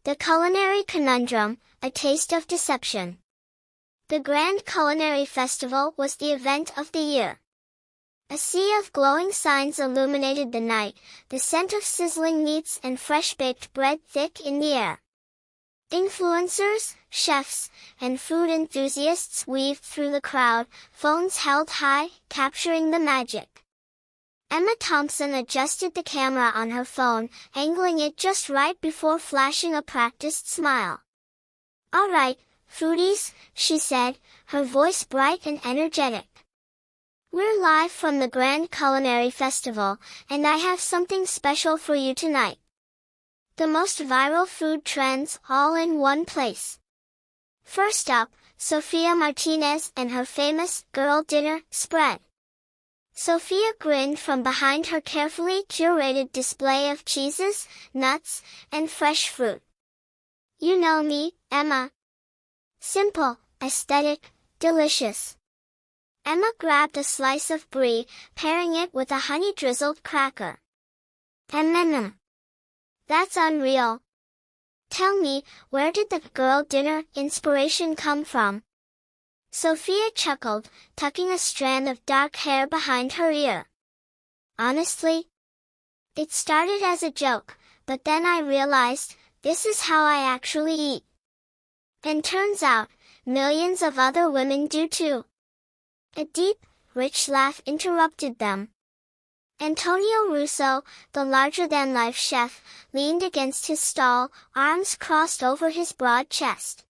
The Culinary Conundrum, a taste of deception. The Grand Culinary Festival was the event of the year. A sea of glowing signs illuminated the night, the scent of sizzling meats and fresh-baked bread thick in the air. Influencers, chefs, and food enthusiasts weaved through the crowd, phones held high, capturing the magic. Emma Thompson adjusted the camera on her phone, angling it just right before flashing a practiced smile. "All right, foodies," she said, her voice bright and energetic. "We're live from the Grand Culinary Festival, and I have something special for you tonight. The most viral food trends all in one place. First up, Sofia Martinez and her famous Girl Dinner spread." Sofia grinned from behind her carefully curated display of cheeses, nuts, and fresh fruit. "You know me, Emma. Simple, aesthetic, delicious." Emma grabbed a slice of brie, pairing it with a honey-drizzled cracker. That's unreal. Tell me, where did the Girl Dinner inspiration come from?" Sofia chuckled, tucking a strand of dark hair behind her ear. "Honestly, it started as a joke, but then I realized, this is how I actually eat. And turns out, millions of other women do too." A deep, rich laugh interrupted them. Antonio Russo, the larger-than-life chef, leaned against his stall, arms crossed over his broad chest.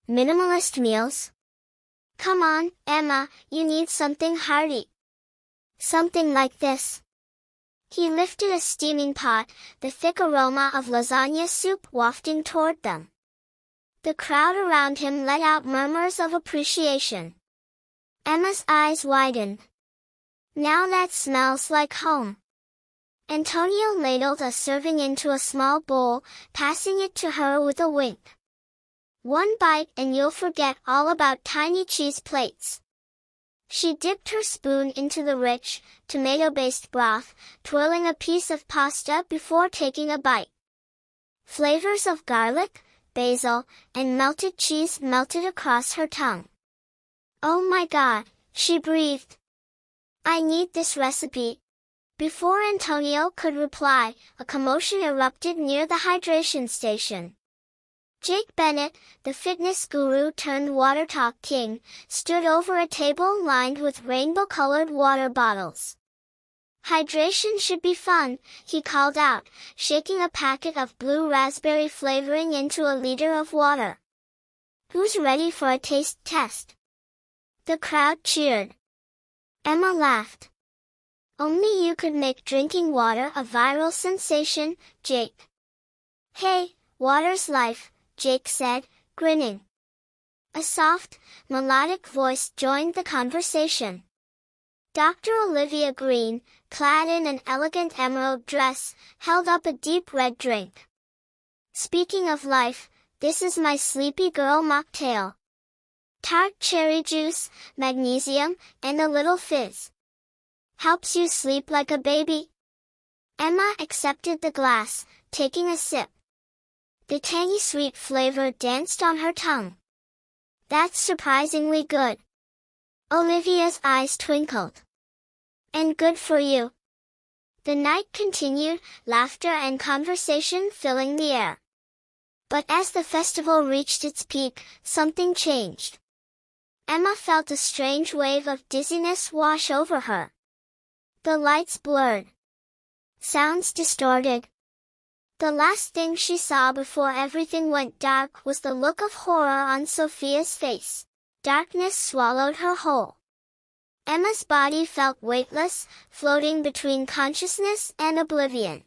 "Minimalist meals? Come on, Emma, you need something hearty. Something like this." He lifted a steaming pot, the thick aroma of lasagna soup wafting toward them. The crowd around him let out murmurs of appreciation. Emma's eyes widened. "Now that smells like home." Antonio ladled a serving into a small bowl, passing it to her with a wink. "One bite and you'll forget all about tiny cheese plates." She dipped her spoon into the rich, tomato-based broth, twirling a piece of pasta before taking a bite. Flavors of garlic, basil, and melted cheese melted across her tongue. "Oh my God," she breathed. "I need this recipe." Before Antonio could reply, a commotion erupted near the hydration station. Jake Bennett, the fitness guru turned water talk king, stood over a table lined with rainbow-colored water bottles. "Hydration should be fun," he called out, shaking a packet of blue raspberry flavoring into a liter of water. "Who's ready for a taste test?" The crowd cheered. Emma laughed. "Only you could make drinking water a viral sensation, Jake." "Hey, water's life," Jake said, grinning. A soft, melodic voice joined the conversation. Dr. Olivia Green, clad in an elegant emerald dress, held up a deep red drink. "Speaking of life, this is my sleepy girl mocktail. Tart cherry juice, magnesium, and a little fizz. Helps you sleep like a baby." Emma accepted the glass, taking a sip. The tangy sweet flavor danced on her tongue. "That's surprisingly good." Olivia's eyes twinkled. "And good for you." The night continued, laughter and conversation filling the air. But as the festival reached its peak, something changed. Emma felt a strange wave of dizziness wash over her. The lights blurred. Sounds distorted. The last thing she saw before everything went dark was the look of horror on Sofia's face. Darkness swallowed her whole. Emma's body felt weightless, floating between consciousness and oblivion.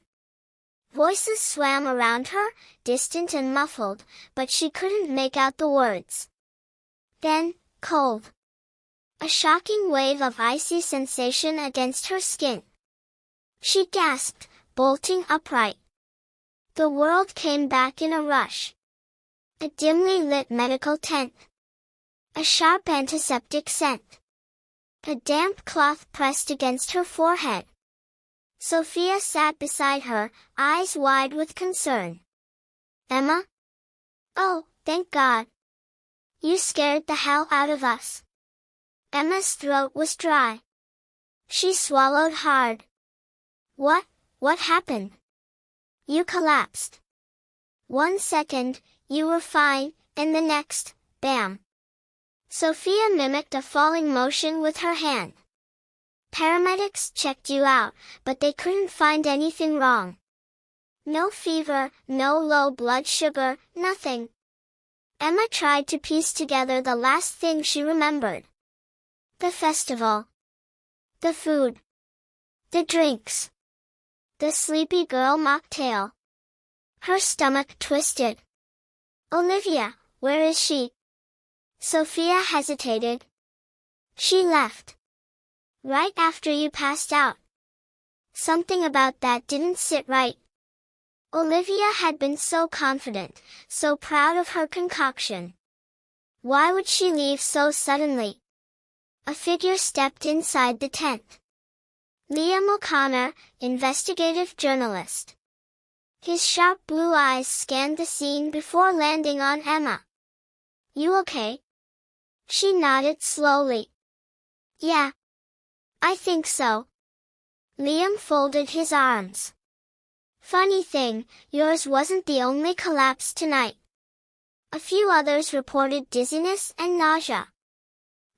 Voices swam around her, distant and muffled, but she couldn't make out the words. Then, cold. A shocking wave of icy sensation against her skin. She gasped, bolting upright. The world came back in a rush. A dimly lit medical tent. A sharp antiseptic scent. A damp cloth pressed against her forehead. Sofia sat beside her, eyes wide with concern. Emma? Oh, thank God. You scared the hell out of us. Emma's throat was dry. She swallowed hard. What happened? You collapsed. 1 second, you were fine, and the next, bam. Sophia mimicked a falling motion with her hand. Paramedics checked you out, but they couldn't find anything wrong. No fever, no low blood sugar, nothing. Emma tried to piece together the last thing she remembered. The festival. The food. The drinks. The sleepy girl mocktail. Her stomach twisted. Olivia, where is she? Sophia hesitated. She left. Right after you passed out. Something about that didn't sit right. Olivia had been so confident, so proud of her concoction. Why would she leave so suddenly? A figure stepped inside the tent. Liam O'Connor, investigative journalist. His sharp blue eyes scanned the scene before landing on Emma. You okay? She nodded slowly. Yeah. I think so. Liam folded his arms. Funny thing, yours wasn't the only collapse tonight. A few others reported dizziness and nausea.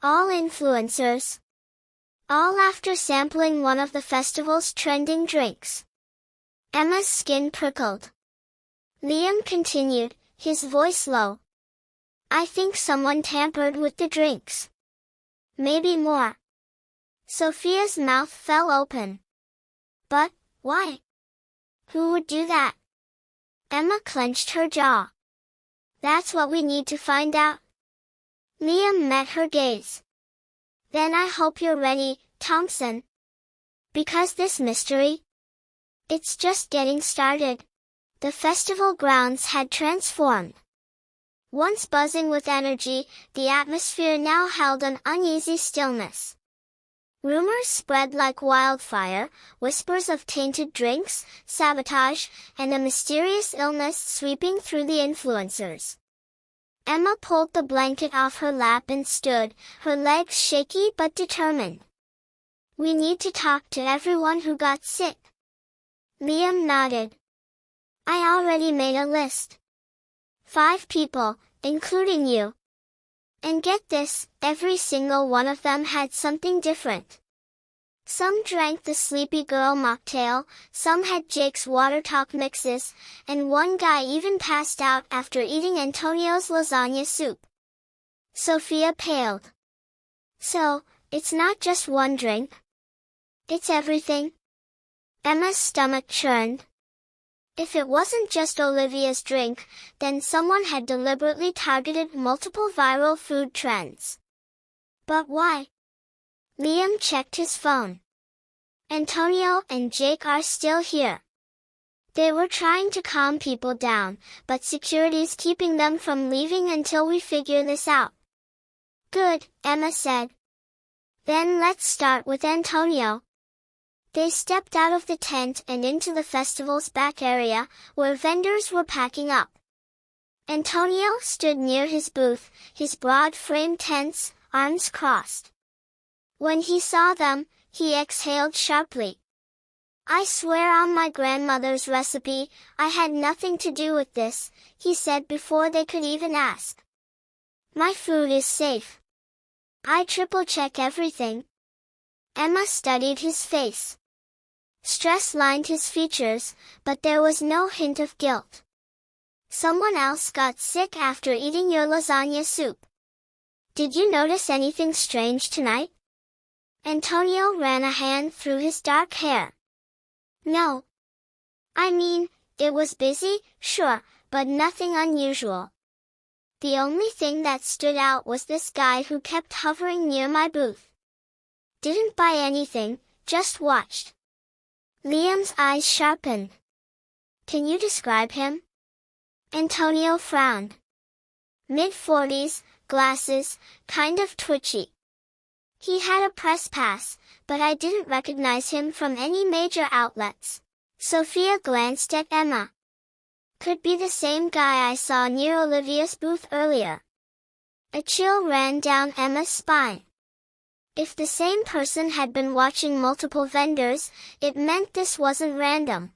All influencers. All after sampling one of the festival's trending drinks. Emma's skin prickled. Liam continued, his voice low. I think someone tampered with the drinks. Maybe more. Sophia's mouth fell open. But, why? Who would do that? Emma clenched her jaw. That's what we need to find out. Liam met her gaze. Then I hope you're ready, Thompson. Because this mystery? It's just getting started. The festival grounds had transformed. Once buzzing with energy, the atmosphere now held an uneasy stillness. Rumors spread like wildfire, whispers of tainted drinks, sabotage, and a mysterious illness sweeping through the influencers. Emma pulled the blanket off her lap and stood, her legs shaky but determined. We need to talk to everyone who got sick. Liam nodded. I already made a list. 5 people, including you. And get this, every single one of them had something different. Some drank the Sleepy Girl mocktail, some had Jake's water talk mixes, and one guy even passed out after eating Antonio's lasagna soup. Sophia paled. So, it's not just one drink? It's everything? Emma's stomach churned. If it wasn't just Olivia's drink, then someone had deliberately targeted multiple viral food trends. But why? Liam checked his phone. Antonio and Jake are still here. They were trying to calm people down, but security's keeping them from leaving until we figure this out. Good, Emma said. Then let's start with Antonio. They stepped out of the tent and into the festival's back area, where vendors were packing up. Antonio stood near his booth, his broad frame tense, arms crossed. When he saw them, he exhaled sharply. I swear on my grandmother's recipe, I had nothing to do with this, he said before they could even ask. My food is safe. I triple-check everything. Emma studied his face. Stress lined his features, but there was no hint of guilt. Someone else got sick after eating your lasagna soup. Did you notice anything strange tonight? Antonio ran a hand through his dark hair. No. I mean, it was busy, sure, but nothing unusual. The only thing that stood out was this guy who kept hovering near my booth. Didn't buy anything, just watched. Liam's eyes sharpened. Can you describe him? Antonio frowned. Mid-40s, glasses, kind of twitchy. He had a press pass, but I didn't recognize him from any major outlets. Sophia glanced at Emma. Could be the same guy I saw near Olivia's booth earlier. A chill ran down Emma's spine. If the same person had been watching multiple vendors, it meant this wasn't random.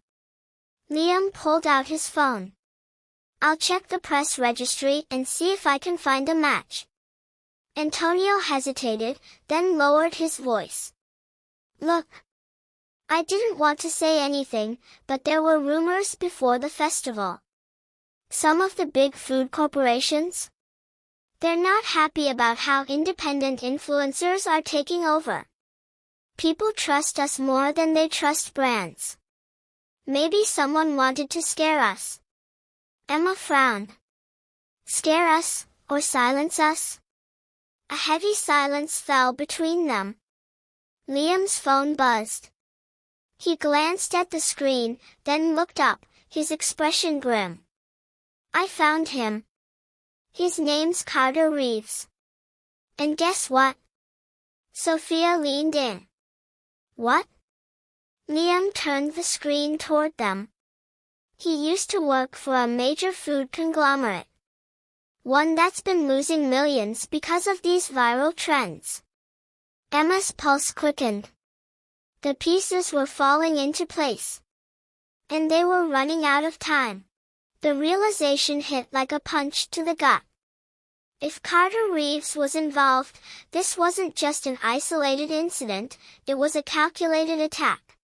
Liam pulled out his phone. I'll check the press registry and see if I can find a match. Antonio hesitated, then lowered his voice. Look. I didn't want to say anything, but there were rumors before the festival. Some of the big food corporations? They're not happy about how independent influencers are taking over. People trust us more than they trust brands. Maybe someone wanted to scare us. Emma frowned. Scare us, or silence us? A heavy silence fell between them. Liam's phone buzzed. He glanced at the screen, then looked up, his expression grim. I found him. His name's Carter Reeves. And guess what? Sophia leaned in. What? Liam turned the screen toward them. He used to work for a major food conglomerate. One that's been losing millions because of these viral trends. Emma's pulse quickened. The pieces were falling into place. And they were running out of time. The realization hit like a punch to the gut. If Carter Reeves was involved, this wasn't just an isolated incident, it was a calculated attack.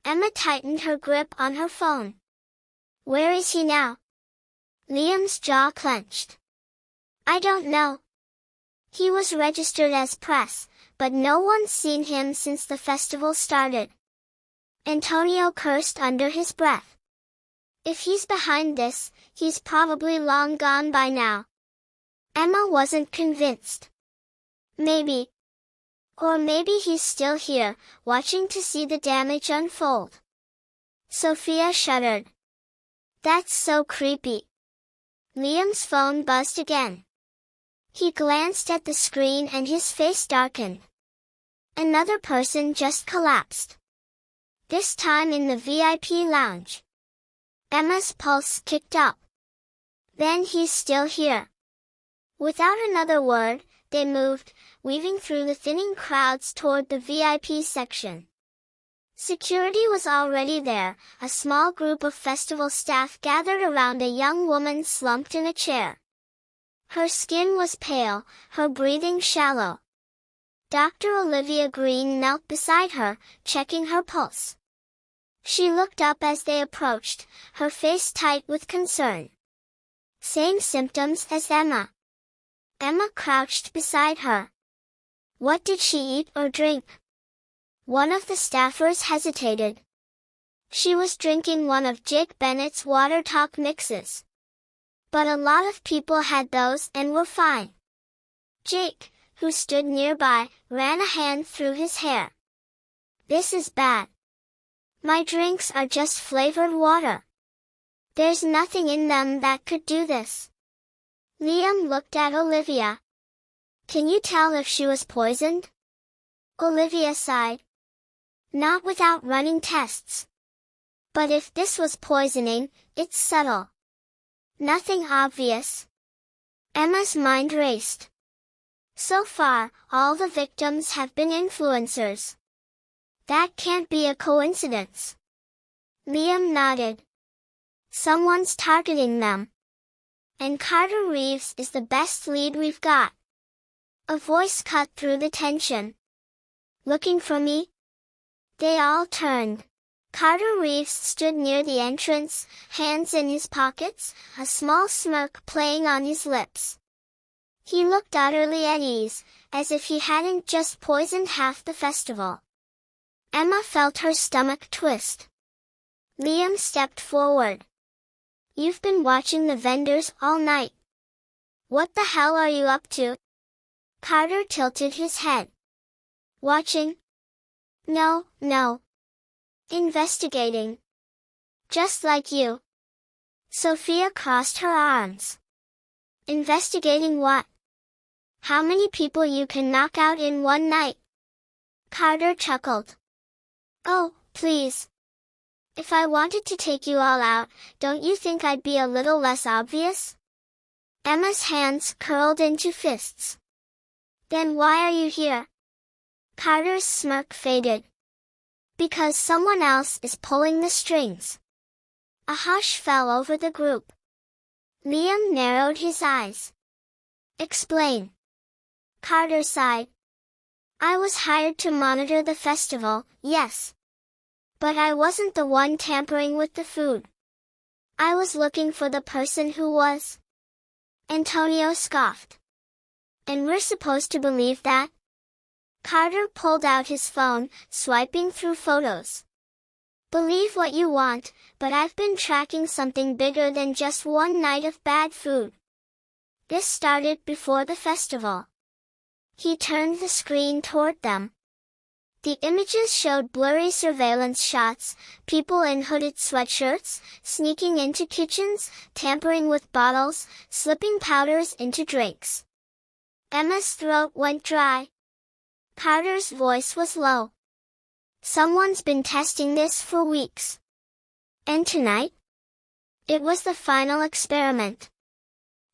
Emma tightened her grip on her phone. Where is he now? Liam's jaw clenched. I don't know. He was registered as press, but no one's seen him since the festival started. Antonio cursed under his breath. If he's behind this, he's probably long gone by now. Emma wasn't convinced. Maybe. Or maybe he's still here, watching to see the damage unfold. Sophia shuddered. That's so creepy. Liam's phone buzzed again. He glanced at the screen and his face darkened. Another person just collapsed. This time in the VIP lounge. Emma's pulse kicked up. Then he's still here. Without another word, they moved, weaving through the thinning crowds toward the VIP section. Security was already there, a small group of festival staff gathered around a young woman slumped in a chair. Her skin was pale, her breathing shallow. Dr. Olivia Green knelt beside her, checking her pulse. She looked up as they approached, her face tight with concern. Same symptoms as Emma. Emma crouched beside her. What did she eat or drink? One of the staffers hesitated. She was drinking one of Jake Bennett's water talk mixes. But a lot of people had those and were fine. Jake, who stood nearby, ran a hand through his hair. This is bad. My drinks are just flavored water. There's nothing in them that could do this. Liam looked at Olivia. Can you tell if she was poisoned? Olivia sighed. Not without running tests. But if this was poisoning, it's subtle. Nothing obvious. Emma's mind raced. So far, all the victims have been influencers. That can't be a coincidence. Liam nodded. Someone's targeting them. And Carter Reeves is the best lead we've got. A voice cut through the tension. Looking for me? They all turned. Carter Reeves stood near the entrance, hands in his pockets, a small smirk playing on his lips. He looked utterly at ease, as if he hadn't just poisoned half the festival. Emma felt her stomach twist. Liam stepped forward. You've been watching the vendors all night. What the hell are you up to? Carter tilted his head. Watching? No. Investigating. Just like you. Sophia crossed her arms. Investigating what? How many people you can knock out in one night? Carter chuckled. Oh, please. If I wanted to take you all out, don't you think I'd be a little less obvious? Emma's hands curled into fists. Then why are you here? Carter's smirk faded. Because someone else is pulling the strings. A hush fell over the group. Liam narrowed his eyes. Explain. Carter sighed. I was hired to monitor the festival, yes. But I wasn't the one tampering with the food. I was looking for the person who was. Antonio scoffed. And we're supposed to believe that? Carter pulled out his phone, swiping through photos. Believe what you want, but I've been tracking something bigger than just one night of bad food. This started before the festival. He turned the screen toward them. The images showed blurry surveillance shots, people in hooded sweatshirts, sneaking into kitchens, tampering with bottles, slipping powders into drinks. Emma's throat went dry. Carter's voice was low. Someone's been testing this for weeks. And tonight? It was the final experiment.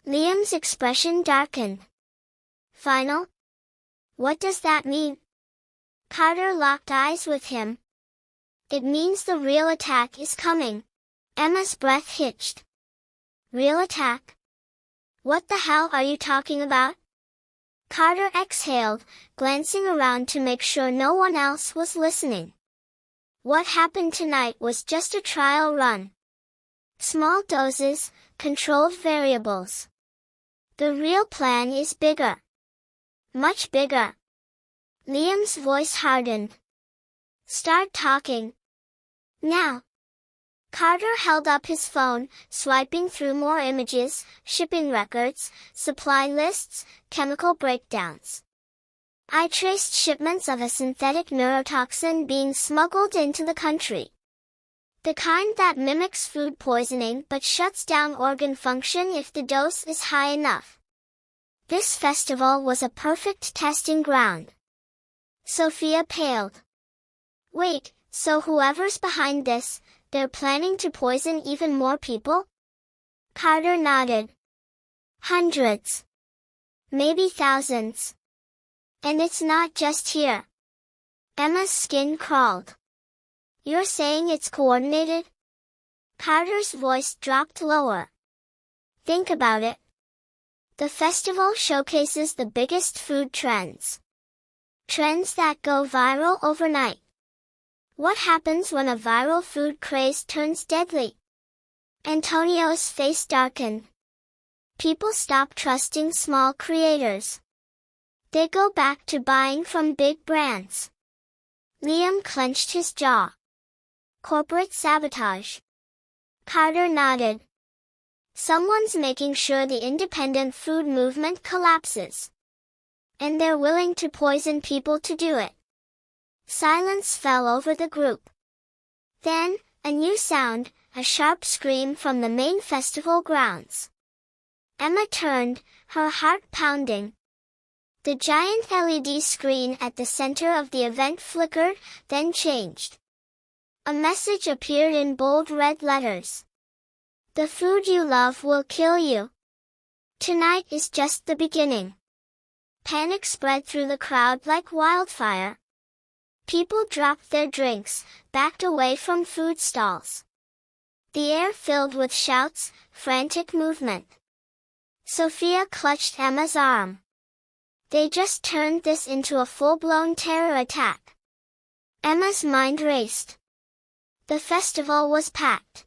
Liam's expression darkened. Final? What does that mean? Carter locked eyes with him. It means the real attack is coming. Emma's breath hitched. Real attack? What the hell are you talking about? Carter exhaled, glancing around to make sure no one else was listening. What happened tonight was just a trial run. Small doses, controlled variables. The real plan is bigger. Much bigger. Liam's voice hardened. Start talking. Now. Carter held up his phone, swiping through more images, shipping records, supply lists, chemical breakdowns. I traced shipments of a synthetic neurotoxin being smuggled into the country. The kind that mimics food poisoning but shuts down organ function if the dose is high enough. This festival was a perfect testing ground. Sophia paled. Wait, so whoever's behind this, they're planning to poison even more people? Carter nodded. Hundreds. Maybe thousands. And it's not just here. Emma's skin crawled. You're saying it's coordinated? Carter's voice dropped lower. Think about it. The festival showcases the biggest food trends. Trends that go viral overnight. What happens when a viral food craze turns deadly? Antonio's face darkened. People stop trusting small creators. They go back to buying from big brands. Liam clenched his jaw. Corporate sabotage. Carter nodded. Someone's making sure the independent food movement collapses. And they're willing to poison people to do it. Silence fell over the group. Then, a new sound, a sharp scream from the main festival grounds. Emma turned, her heart pounding. The giant LED screen at the center of the event flickered, then changed. A message appeared in bold red letters. The food you love will kill you. Tonight is just the beginning. Panic spread through the crowd like wildfire. People dropped their drinks, backed away from food stalls. The air filled with shouts, frantic movement. Sophia clutched Emma's arm. They just turned this into a full-blown terror attack. Emma's mind raced. The festival was packed.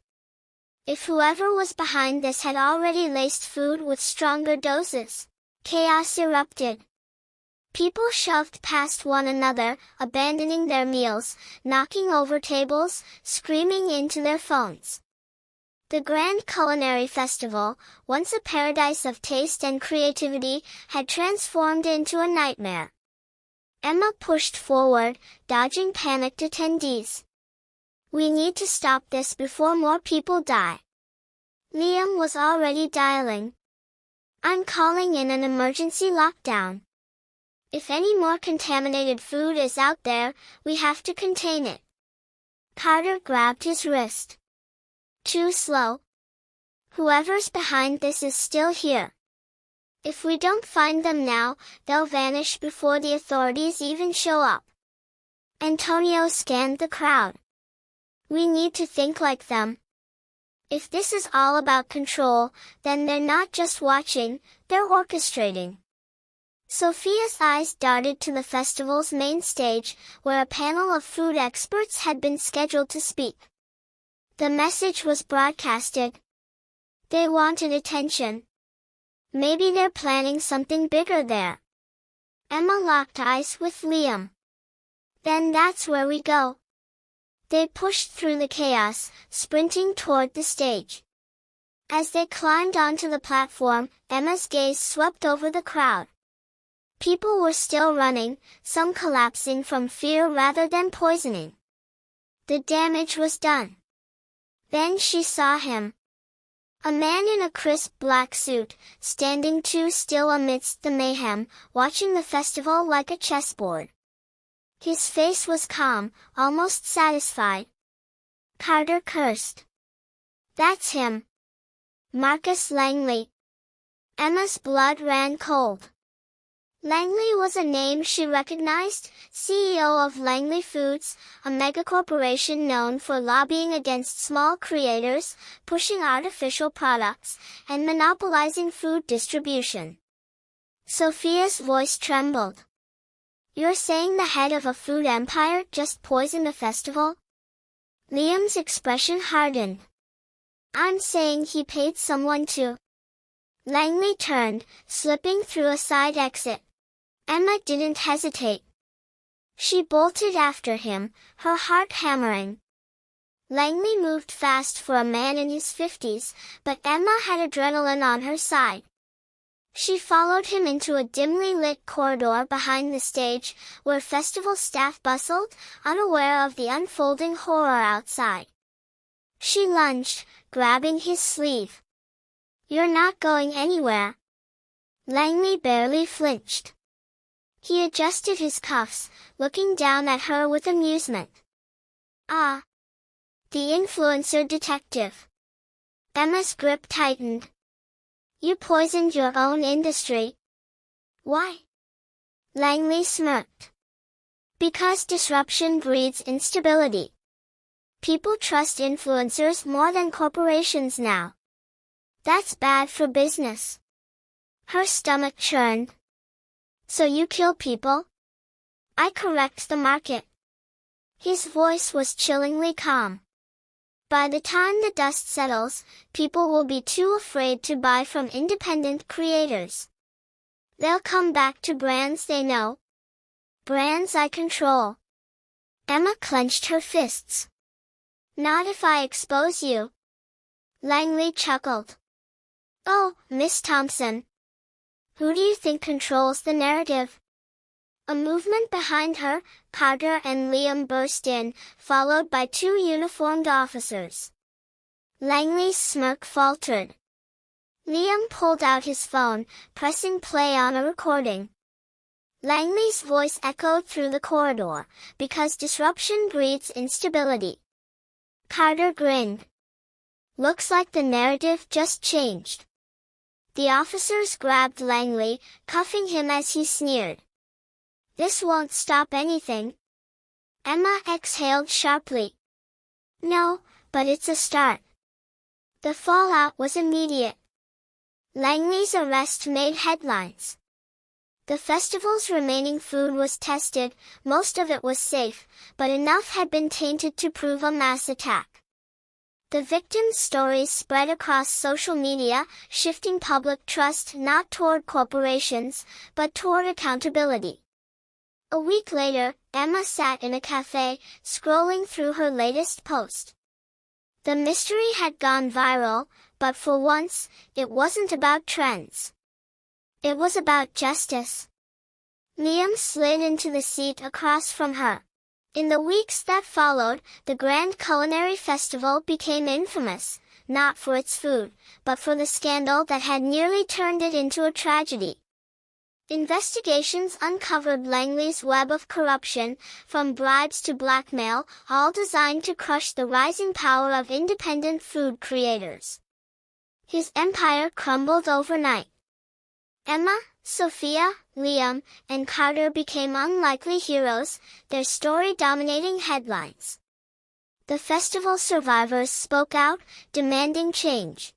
If whoever was behind this had already laced food with stronger doses, chaos erupted. People shoved past one another, abandoning their meals, knocking over tables, screaming into their phones. The Grand Culinary Festival, once a paradise of taste and creativity, had transformed into a nightmare. Emma pushed forward, dodging panicked attendees. We need to stop this before more people die. Liam was already dialing. I'm calling in an emergency lockdown. If any more contaminated food is out there, we have to contain it. Carter grabbed his wrist. Too slow. Whoever's behind this is still here. If we don't find them now, they'll vanish before the authorities even show up. Antonio scanned the crowd. We need to think like them. If this is all about control, then they're not just watching, they're orchestrating. Sophia's eyes darted to the festival's main stage, where a panel of food experts had been scheduled to speak. The message was broadcasted. They wanted attention. Maybe they're planning something bigger there. Emma locked eyes with Liam. Then that's where we go. They pushed through the chaos, sprinting toward the stage. As they climbed onto the platform, Emma's gaze swept over the crowd. People were still running, some collapsing from fear rather than poisoning. The damage was done. Then she saw him. A man in a crisp black suit, standing too still amidst the mayhem, watching the festival like a chessboard. His face was calm, almost satisfied. Carter cursed. That's him. Marcus Langley. Emma's blood ran cold. Langley was a name she recognized, CEO of Langley Foods, a megacorporation known for lobbying against small creators, pushing artificial products, and monopolizing food distribution. Sophia's voice trembled. You're saying the head of a food empire just poisoned a festival? Liam's expression hardened. I'm saying he paid someone to. Langley turned, slipping through a side exit. Emma didn't hesitate. She bolted after him, her heart hammering. Langley moved fast for a man in his 50s, but Emma had adrenaline on her side. She followed him into a dimly lit corridor behind the stage, where festival staff bustled, unaware of the unfolding horror outside. She lunged, grabbing his sleeve. You're not going anywhere. Langley barely flinched. He adjusted his cuffs, looking down at her with amusement. Ah! The influencer detective. Emma's grip tightened. You poisoned your own industry. Why? Langley smirked. Because disruption breeds instability. People trust influencers more than corporations now. That's bad for business. Her stomach churned. So you kill people? I correct the market. His voice was chillingly calm. By the time the dust settles, people will be too afraid to buy from independent creators. They'll come back to brands they know. Brands I control. Emma clenched her fists. Not if I expose you. Langley chuckled. Oh, Miss Thompson. Who do you think controls the narrative? A movement behind her, Carter and Liam burst in, followed by two uniformed officers. Langley's smirk faltered. Liam pulled out his phone, pressing play on a recording. Langley's voice echoed through the corridor, because disruption breeds instability. Carter grinned. Looks like the narrative just changed. The officers grabbed Langley, cuffing him as he sneered. This won't stop anything. Emma exhaled sharply. No, but it's a start. The fallout was immediate. Langley's arrest made headlines. The festival's remaining food was tested, most of it was safe, but enough had been tainted to prove a mass attack. The victims' stories spread across social media, shifting public trust not toward corporations, but toward accountability. A week later, Emma sat in a cafe, scrolling through her latest post. The mystery had gone viral, but for once, it wasn't about trends. It was about justice. Liam slid into the seat across from her. In the weeks that followed, the Grand Culinary Festival became infamous, not for its food, but for the scandal that had nearly turned it into a tragedy. Investigations uncovered Langley's web of corruption, from bribes to blackmail, all designed to crush the rising power of independent food creators. His empire crumbled overnight. Emma, Sophia, Liam, and Carter became unlikely heroes, their story dominating headlines. The festival survivors spoke out, demanding change.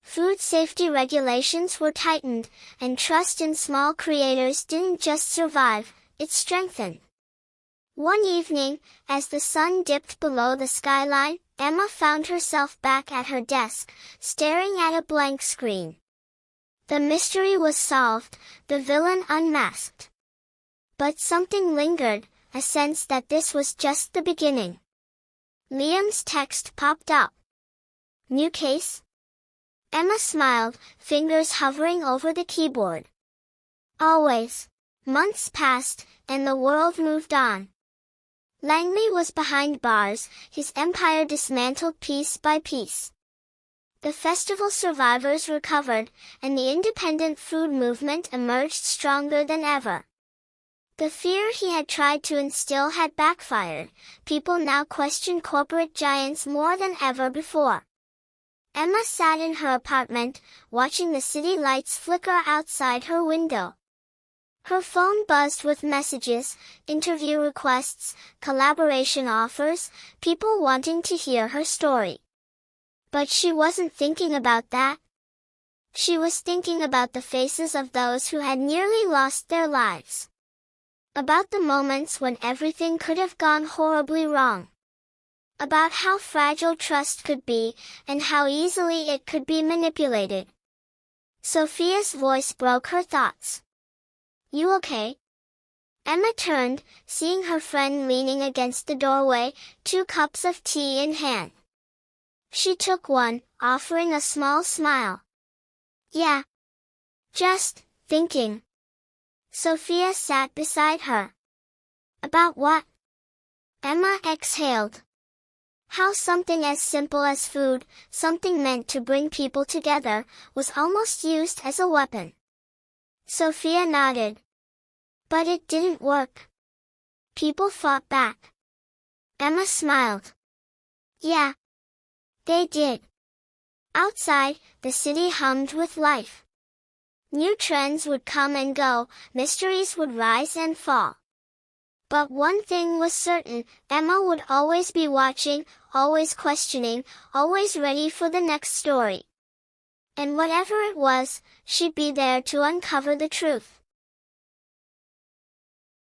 Food safety regulations were tightened, and trust in small creators didn't just survive, it strengthened. One evening, as the sun dipped below the skyline, Emma found herself back at her desk, staring at a blank screen. The mystery was solved, the villain unmasked. But something lingered, a sense that this was just the beginning. Liam's text popped up. New case? Emma smiled, fingers hovering over the keyboard. Always. Months passed, and the world moved on. Langley was behind bars, his empire dismantled piece by piece. The festival survivors recovered, and the independent food movement emerged stronger than ever. The fear he had tried to instill had backfired. People now questioned corporate giants more than ever before. Emma sat in her apartment, watching the city lights flicker outside her window. Her phone buzzed with messages, interview requests, collaboration offers, people wanting to hear her story. But she wasn't thinking about that. She was thinking about the faces of those who had nearly lost their lives. About the moments when everything could have gone horribly wrong. About how fragile trust could be, and how easily it could be manipulated. Sophia's voice broke her thoughts. You okay? Emma turned, seeing her friend leaning against the doorway, 2 cups of tea in hand. She took one, offering a small smile. Yeah. Just thinking. Sophia sat beside her. About what? Emma exhaled. How something as simple as food, something meant to bring people together, was almost used as a weapon. Sophia nodded. But it didn't work. People fought back. Emma smiled. Yeah. They did. Outside, the city hummed with life. New trends would come and go, mysteries would rise and fall. But one thing was certain, Emma would always be watching, always questioning, always ready for the next story. And whatever it was, she'd be there to uncover the truth.